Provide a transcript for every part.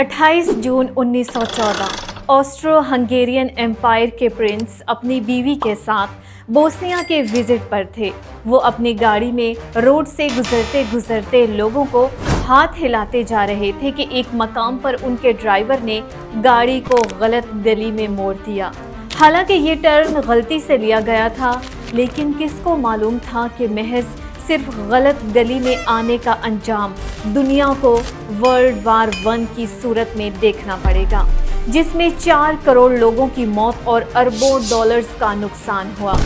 28 जून 1914 Austro Hungarian empire के Prince अपनी बीवी के साथ बोस्निया के विजिट पर थे। वो अपनी गाड़ी में रोड से गुजरते गुजरते लोगों को हाथ हिलाते जा रहे थे कि एक मकाम पर उनके ड्राइवर ने गाड़ी को गलत गली में मोड़ दिया। हालांकि ये टर्न गलती से लिया गया था, लेकिन किसको मालूम था कि महज सिर्फ गलत गली में आने का अंजाम दुनिया को वर्ल्ड वार 1 की सूरत में देखना पड़ेगा, जिसमें 4 करोड़ लोगों की मौत और अरबों डॉलर्स का नुकसान हुआ।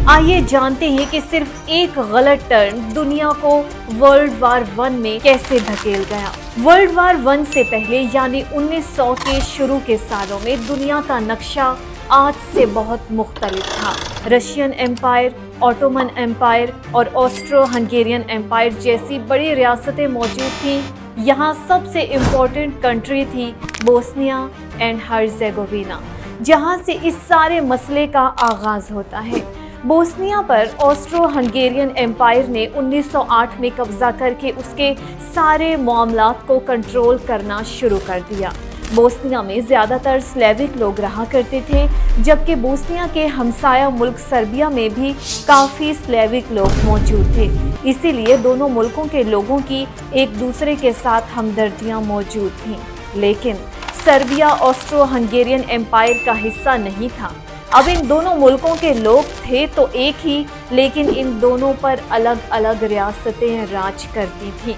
आइए जानते हैं कि सिर्फ एक गलत टर्न दुनिया को वर्ल्ड वार 1 में कैसे धकेल गया। वर्ल्ड वार 1 से पहले यानी 1900 के शुरू के सालों में दुनिया का नक्शा आज से बहुत मुख्तलिफ था। रशियन एम्पायर, ऑटोमन एम्पायर और ऑस्ट्रो हंगेरियन एम्पायर जैसी बड़ी रियासतें मौजूद थीं। यहाँ सबसे इम्पोर्टेंट कंट्री थी बोस्निया एंड हर्जेगोविना, जहाँ से इस सारे मसले का आगाज होता है। बोस्निया पर ऑस्ट्रो हंगेरियन एम्पायर ने 1908 में कब्जा करके उसके सारे मामलात को कंट्रोल करना शुरू कर दिया। बोस्निया में ज़्यादातर स्लेविक लोग रहा करते थे, जबकि बोस्निया के हमसाया मुल्क सर्बिया में भी काफ़ी स्लेविक लोग मौजूद थे। इसीलिए दोनों मुल्कों के लोगों की एक दूसरे के साथ हमदर्दियाँ मौजूद थीं। लेकिन सर्बिया ऑस्ट्रो हंगेरियन एम्पायर का हिस्सा नहीं था। अब इन दोनों मुल्कों के लोग थे तो एक ही, लेकिन इन दोनों पर अलग अलग रियासतें राज करती थीं।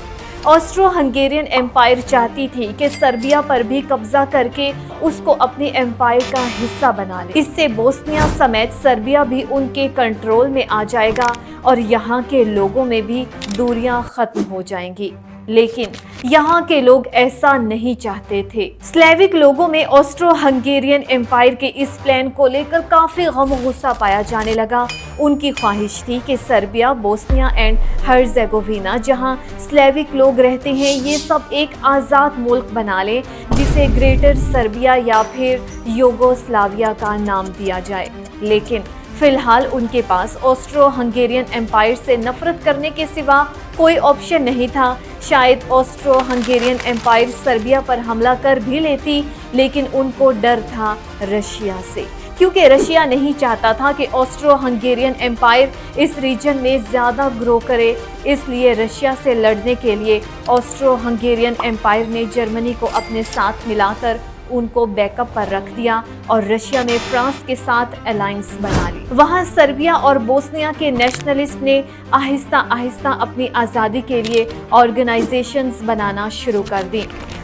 ऑस्ट्रो हंगेरियन एम्पायर चाहती थी कि सर्बिया पर भी कब्जा करके उसको अपने एम्पायर का हिस्सा बना ले। इससे बोस्निया समेत सर्बिया भी उनके कंट्रोल में आ जाएगा और यहाँ के लोगों में भी दूरियां खत्म हो जाएंगी। लेकिन यहाँ के लोग ऐसा नहीं चाहते थे। स्लेविक लोगों में ऑस्ट्रो हंगेरियन एम्पायर के इस प्लान को लेकर काफ़ी गम गुस्सा पाया जाने लगा। उनकी ख्वाहिश थी कि सर्बिया, बोस्निया एंड हर्जेगोविना, जहाँ स्लेविक लोग रहते हैं, ये सब एक आज़ाद मुल्क बना लें, जिसे ग्रेटर सर्बिया या फिर यूगोस्लाविया का नाम दिया जाए। लेकिन फिलहाल उनके पास ऑस्ट्रो हंगेरियन एम्पायर से नफरत करने के सिवा कोई ऑप्शन नहीं था। शायद ऑस्ट्रो हंगेरियन एम्पायर सर्बिया पर हमला कर भी लेती, लेकिन उनको डर था रशिया से, क्योंकि रशिया नहीं चाहता था कि ऑस्ट्रो हंगेरियन एम्पायर इस रीजन में ज़्यादा ग्रो करे। इसलिए रशिया से लड़ने के लिए ऑस्ट्रो हंगेरियन एम्पायर ने जर्मनी को अपने साथ मिलाकर उनको बैकअप पर रख दिया और रशिया ने फ्रांस के साथ अलायंस बना ली। वहाँ सर्बिया और बोस्निया के नेशनलिस्ट ने आहिस्ता आहिस्ता अपनी आज़ादी के लिए ऑर्गेनाइजेशंस बनाना शुरू कर दी।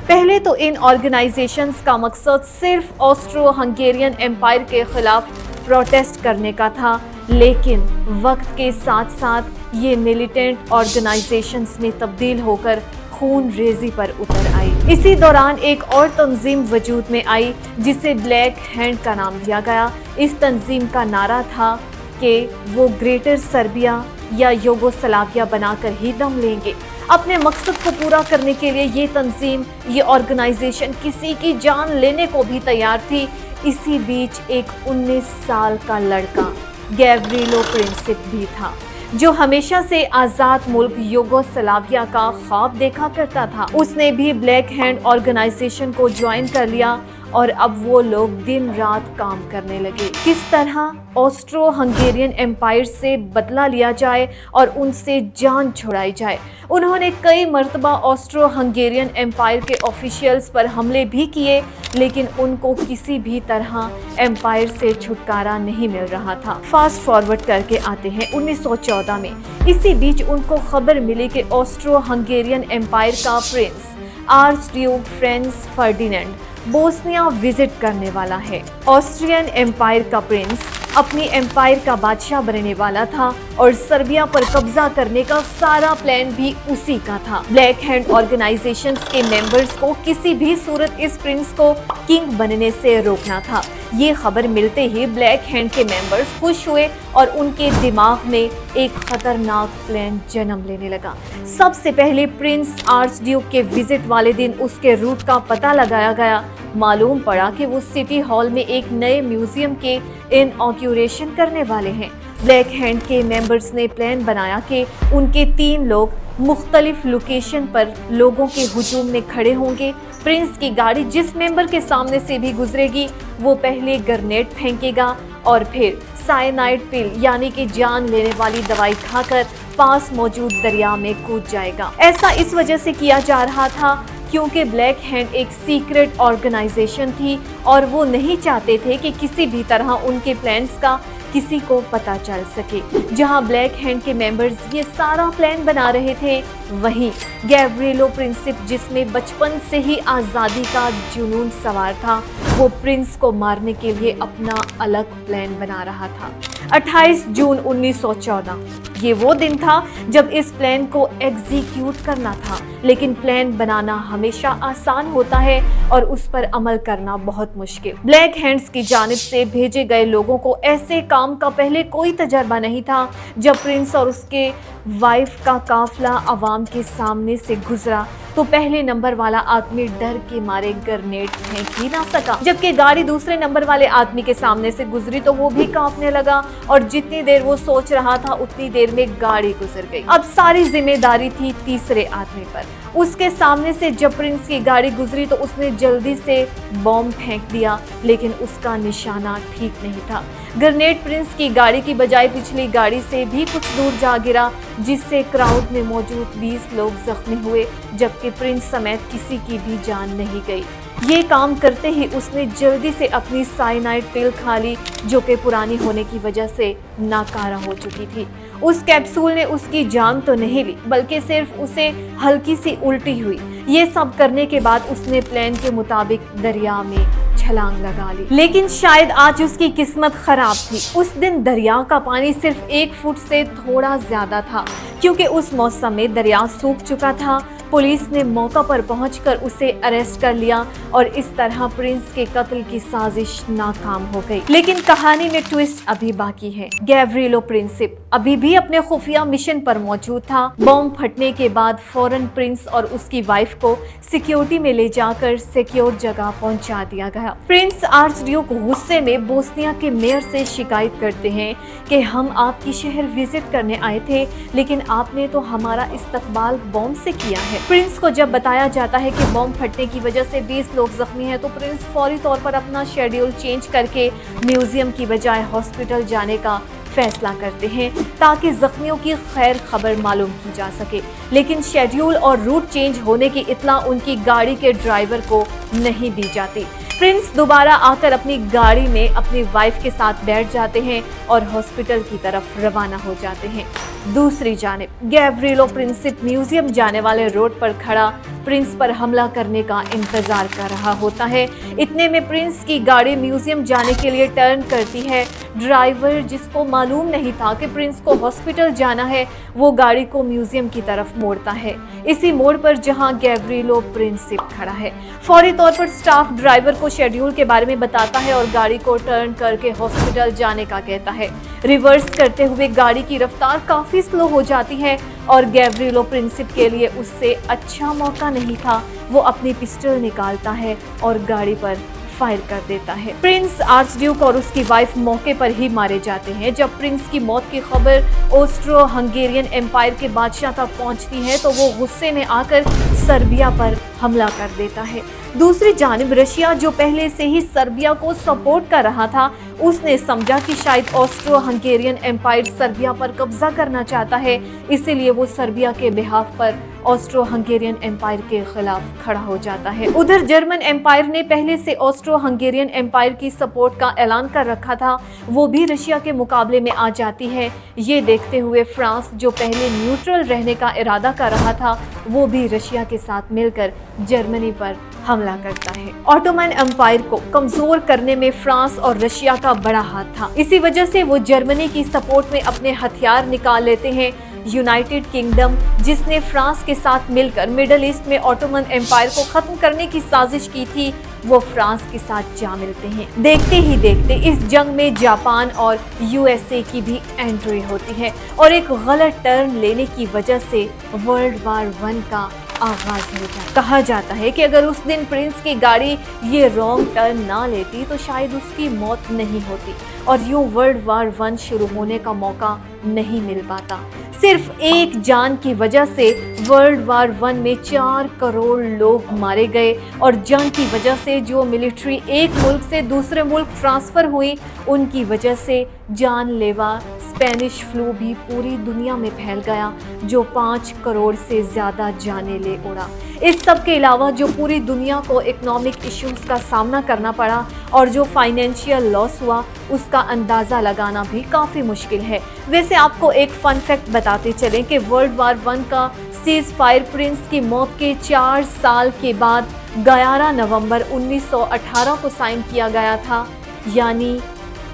पहले तो इन ऑर्गेनाइजेशंस का मकसद सिर्फ ऑस्ट्रो हंगेरियन एम्पायर के खिलाफ प्रोटेस्ट करने का था, लेकिन वक्त के साथ साथ ये मिलिटेंट ऑर्गेनाइजेशंस में तब्दील होकर खून रेजी पर उतर आई। इसी दौरान एक और तंजीम वजूद में आई, जिसे ब्लैक हैंड का नाम दिया गया। इस तंजीम का नारा था कि वो ग्रेटर सर्बिया या यूगोस्लाविया बनाकर ही दम लेंगे। अपने मकसद को पूरा करने के लिए ये तंजीम, ये ऑर्गेनाइजेशन किसी की जान लेने को भी तैयार थी। इसी बीच एक 19 साल का लड़का गैब्रिलो प्रिंसिप भी था, जो हमेशा से आज़ाद मुल्क यूगोस्लाविया का ख्वाब देखा करता था। उसने भी ब्लैक हैंड ऑर्गेनाइजेशन को ज्वाइन कर लिया और अब वो लोग दिन रात काम करने लगे। किस तरह ऑस्ट्रो हंगेरियन एम्पायर से बदला लिया जाए और उनसे जान छुड़ाई जाए। उन्होंने कई मर्तबा ऑस्ट्रो हंगेरियन एम्पायर के ऑफिशियल्स पर हमले भी किए, लेकिन उनको किसी भी तरह एम्पायर से छुटकारा नहीं मिल रहा था। फास्ट फॉरवर्ड करके आते हैं 1914 में। इसी बीच उनको खबर मिली कि ऑस्ट्रो हंगेरियन एम्पायर का Prince arch Duke Franz Ferdinand Bosnia visit करने वाला है। ऑस्ट्रियन एम्पायर का प्रिंस अपनी एम्पायर का बादशाह बनने वाला था और सर्बिया पर कब्जा करने का सारा प्लान भी उसी का था। ब्लैक हैंड ऑर्गेनाइजेशंस के मेंबर्स को किसी भी सूरत इस प्रिंस को किंग बनने से रोकना था। ये खबर मिलते ही ब्लैक हैंड के मेंबर्स खुश हुए और उनके दिमाग में एक खतरनाक प्लान जन्म लेने लगा। सबसे पहले प्रिंस आर्च ड्यूक के विजिट वाले दिन उसके रूट का पता लगाया गया। मालूम पड़ा कि वो सिटी हॉल में एक नए म्यूजियम के इनॉग्यूरेशन करने वाले हैं। ब्लैक हैंड के मेंबर्स ने प्लान बनाया कि उनके 3 लोग मुख्तलिफ लोकेशन पर लोगों के हुजूम में खड़े होंगे प्रिंस की गाड़ी जिस मेंबर के सामने से भी गुजरेगी वो पहले ग्रेनेड फेंकेगा और फिर साइनाइड पिल यानी कि जान लेने वाली दवाई खाकर पास मौजूद दरिया में कूद जाएगा। ऐसा इस वजह से किया जा रहा था क्योंकि ब्लैक हैंड एक सीक्रेट ऑर्गेनाइजेशन थी और वो नहीं चाहते थे कि किसी भी तरह उनके प्लान्स का किसी को पता चल सके। जहां ब्लैक हैंड के मेंबर्स ये सारा प्लान बना रहे थे, वहीं गैब्रिएलो प्रिंसिप, जिसमें बचपन से ही आज़ादी का जुनून सवार था, वो प्रिंस को मारने के लिए अपना अलग प्लान बना रहा था। 28 जून 1914 ये वो दिन था जब इस प्लान को एग्जीक्यूट करना था, लेकिन प्लान बनाना हमेशा आसान होता है और उस पर अमल करना बहुत मुश्किल। ब्लैक हैंड्स की जानिब से भेजे गए लोगों को ऐसे काम का पहले कोई तजर्बा नहीं था। जब प्रिंस और उसके वाइफ का काफिला अवाम के सामने से गुजरा तो पहले नंबर वाला आदमी डर के मारे ग्रेनेड फेंक ही ना सका, जबकि गाड़ी दूसरे नंबर वाले आदमी के सामने से गुजरी तो वो भी कांपने लगा और जितनी देर वो सोच रहा था उतनी देर में गाड़ी गुजर गई। अब सारी जिम्मेदारी थी तीसरे आदमी पर। उसके सामने से जब प्रिंस की गाड़ी गुजरी तो उसने जल्दी से बॉम्ब फेंक दिया, लेकिन उसका निशाना ठीक नहीं था। ग्रेनेड प्रिंस की गाड़ी की बजाय पिछली गाड़ी से भी कुछ दूर जा गिरा, जिससे क्राउड में मौजूद 20 लोग जख्मी हुए, जबकि प्रिंस समेत किसी की भी जान नहीं गई। ये काम करते ही उसने जल्दी से अपनी साइनाइड पिल खा ली, जो कि पुरानी होने की वजह से नाकारा हो चुकी थी। उस कैप्सूल ने उसकी जान तो नहीं ली, बल्कि सिर्फ उसे हल्की सी उल्टी हुई। ये सब करने के बाद उसने प्लान के मुताबिक दरिया में छलांग लगा ली, लेकिन शायद आज उसकी किस्मत खराब थी। उस दिन दरिया का पानी सिर्फ 1 फुट से थोड़ा ज्यादा था, क्योंकि उस मौसम में दरिया सूख चुका था। पुलिस ने मौका पर पहुंचकर उसे अरेस्ट कर लिया और इस तरह प्रिंस के कत्ल की साजिश नाकाम हो गई। लेकिन कहानी में ट्विस्ट अभी बाकी है। गैब्रिएलो प्रिंसिप अभी भी अपने खुफिया मिशन पर मौजूद था। बॉम्ब फटने के बाद फौरन प्रिंस और उसकी वाइफ को सिक्योरिटी में ले जाकर सिक्योर जगह पहुंचा दिया गया। प्रिंस आर्चड्यूक गुस्से में बोस्निया के मेयर से शिकायत करते हैं कि हम आपकी शहर विजिट करने आए थे, लेकिन आपने तो हमारा इस्तकबाल बॉम्ब से किया है। प्रिंस को जब बताया जाता है कि बॉम्ब फटने की वजह से 20 लोग जख्मी हैं, तो प्रिंस फौरी तौर पर अपना शेड्यूल चेंज करके म्यूजियम की बजाय हॉस्पिटल जाने का फैसला करते हैं ताकि जख्मियों की खैर खबर मालूम की जा सके। लेकिन शेड्यूल और रूट चेंज होने की इत्तला उनकी गाड़ी के ड्राइवर को नहीं दी जाती। प्रिंस दोबारा आकर अपनी गाड़ी में अपनी वाइफ के साथ बैठ जाते हैं और हॉस्पिटल की तरफ रवाना हो जाते हैं। दूसरी जानिब गैब्रिएलो प्रिंसिप म्यूजियम जाने वाले रोड पर खड़ा प्रिंस पर हमला करने का इंतजार कर रहा होता है। इतने में प्रिंस की गाड़ी म्यूजियम जाने के लिए टर्न करती है। ड्राइवर, जिसको मालूम नहीं था कि प्रिंस को हॉस्पिटल जाना है, वो गाड़ी को म्यूजियम की तरफ मोड़ता है। इसी मोड़ पर जहां गैब्रिएलो प्रिंसिप खड़ा है, फौरी तौर पर स्टाफ ड्राइवर को शेड्यूल के बारे में बताता है और गाड़ी को टर्न करके हॉस्पिटल जाने का कहता है। रिवर्स करते हुए गाड़ी की रफ्तार काफी स्लो हो जाती है और गैब्रिएलो प्रिंसिप के लिए उससे अच्छा मौका नहीं था। वो अपनी पिस्टल निकालता है और गाड़ी पर फायर कर देता है। प्रिंस आर्चड्यूक और उसकी वाइफ मौके पर ही मारे जाते हैं। जब प्रिंस की मौत की खबर ऑस्ट्रो हंगेरियन एम्पायर के बादशाह तक पहुंचती है तो वो गुस्से में आकर सर्बिया पर हमला कर देता है। दूसरी जानिब रशिया, जो पहले से ही सर्बिया को सपोर्ट कर रहा था, उसने समझा कि शायद ऑस्ट्रो हंगेरियन एम्पायर सर्बिया पर कब्जा करना चाहता है, इसीलिए वो सर्बिया के बिहाफ पर ऑस्ट्रो हंगेरियन एम्पायर के खिलाफ खड़ा हो जाता है। उधर जर्मन एम्पायर ने पहले से ऑस्ट्रो हंगेरियन एम्पायर की सपोर्ट का ऐलान कर रखा था, वो भी रशिया के मुकाबले में आ जाती है। ये देखते हुए फ्रांस, जो पहले न्यूट्रल रहने का इरादा कर रहा था, वो भी रशिया के साथ मिलकर जर्मनी पर हमला करता है। ऑटोमन एम्पायर को कमजोर करने में फ्रांस और रशिया का बड़ा हाथ था। इसी वजह से वो जर्मनी की सपोर्ट में अपने हथियार निकाल लेते हैं। यूनाइटेड किंगडम, जिसने फ्रांस के साथ मिलकर मिडल ईस्ट में ऑटोमन एम्पायर को खत्म करने की साजिश की थी, वो फ्रांस के साथ जा मिलते हैं। देखते ही देखते इस जंग में जापान और यूएसए की भी एंट्री होती है और एक गलत टर्न लेने की वजह से वर्ल्ड वार 1 का आगाज हो जाता। कहा जाता है कि अगर उस दिन प्रिंस की गाड़ी ये रॉन्ग टर्न ना लेती तो शायद उसकी मौत नहीं होती और यूं वर्ल्ड वार 1 शुरू होने का मौका नहीं मिल पाता। सिर्फ एक जान की वजह से वर्ल्ड वार वन में 4 करोड़ लोग मारे गए और जंग की वजह से जो मिलिट्री एक मुल्क से दूसरे मुल्क ट्रांसफ़र हुई, उनकी वजह से जानलेवा स्पेनिश फ्लू भी पूरी दुनिया में फैल गया, जो 5 करोड़ से ज़्यादा जानें ले उड़ा। इस सब के अलावा जो पूरी दुनिया को इकोनॉमिक इश्यूज़ का सामना करना पड़ा और जो फाइनेंशियल लॉस हुआ, उसका अंदाज़ा लगाना भी काफ़ी मुश्किल है। वैसे आपको एक फ़न फैक्ट बताते चलें कि वर्ल्ड वार वन का सीज़ फायर प्रिंस की मौत के 4 साल के बाद 11 नवंबर 1918 को साइन किया गया था, यानी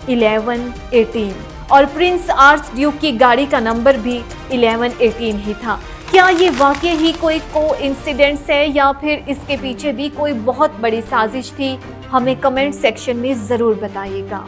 1118, और प्रिंस आर्च ड्यूक की गाड़ी का नंबर भी 1118 ही था। क्या ये वाकई ही कोई कोइंसिडेंस है या फिर इसके पीछे भी कोई बहुत बड़ी साजिश थी? हमें कमेंट सेक्शन में ज़रूर बताइएगा।